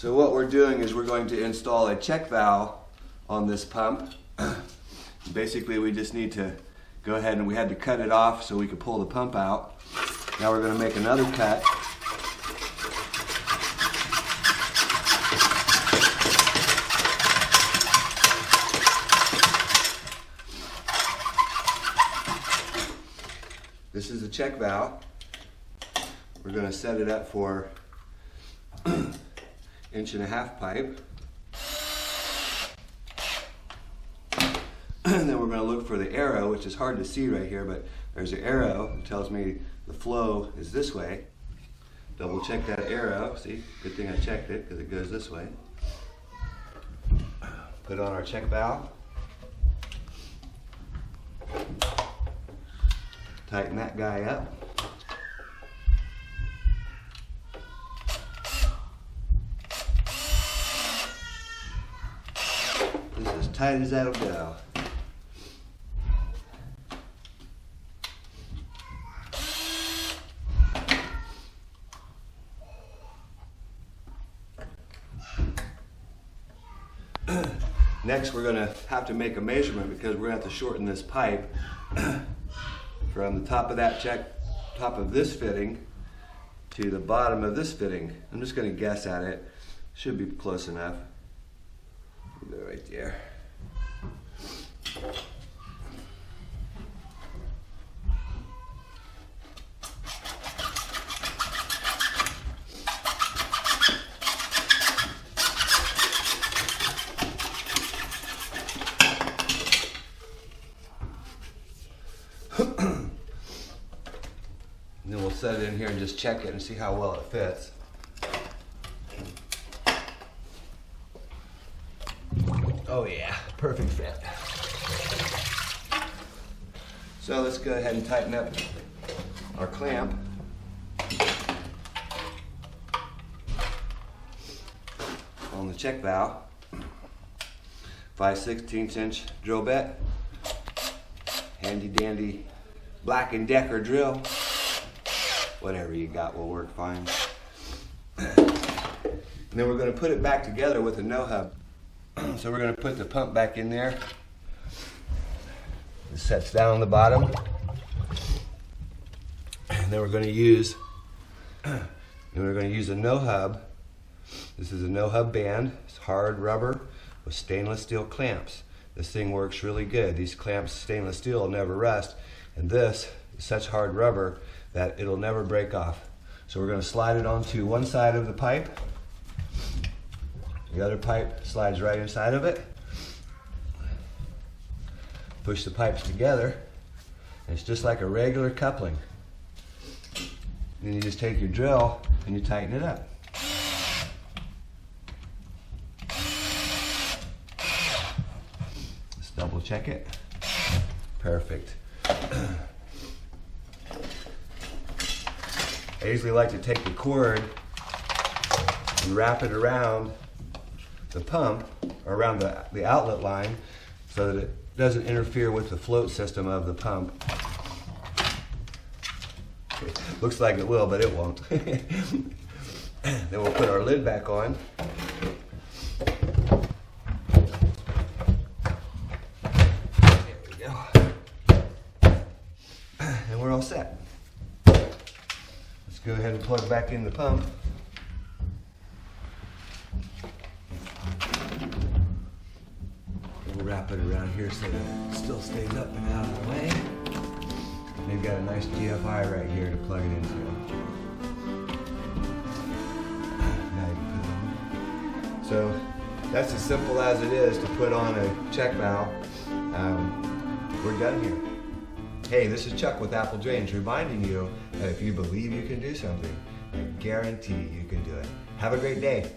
So what we're doing is we're going to install a check valve on this pump. Basically we just need to go ahead, and we had to cut it off so we could pull the pump out. Now we're going to make another cut. This is the check valve. We're going to set it up for 1.5 inch pipe. And then we're going to look for the arrow, which is hard to see right here, but there's an arrow that tells me the flow is this way. Double check that arrow. See, good thing I checked it because it goes this way. Put on our check valve. Tighten that guy up. This is as tight as that'll go. Next, we're going to have to make a measurement because we're going to have to shorten this pipe from the top of top of this fitting to the bottom of this fitting. I'm just going to guess at it. Should be close enough. Go right there. And then we'll set it in here and just check it and see how well it fits. Oh yeah, perfect fit. So let's go ahead and tighten up our clamp. On the check valve. 5/16 inch drill bit. Handy dandy Black & Decker drill. Whatever you got will work fine. And then we're going to put it back together with a no-hub. So we're going to put the pump back in there. It sets down on the bottom. And then we're going to use a no-hub. This is a no-hub band. It's hard rubber with stainless steel clamps. This thing works really good. These clamps, stainless steel, will never rust. And this is such hard rubber that it'll never break off. So we're going to slide it onto one side of the pipe. The other pipe slides right inside of it. Push the pipes together. And it's just like a regular coupling. Then you just take your drill and you tighten it up. Let's double check it. Perfect. I usually like to take the cord and wrap it around the pump, or around the outlet line, so that it doesn't interfere with the float system of the pump. It looks like it will, but it won't. Then we'll put our lid back on. There we go. And we're all set. Let's go ahead and plug back in the pump. We'll wrap it around here so that it still stays up and out of the way. They've got a nice GFI right here to plug it into. Now you can put it on. So that's as simple as it is to put on a check valve. We're done here. Hey, this is Chuck with Apple Drains reminding you that if you believe you can do something, I guarantee you can do it. Have a great day.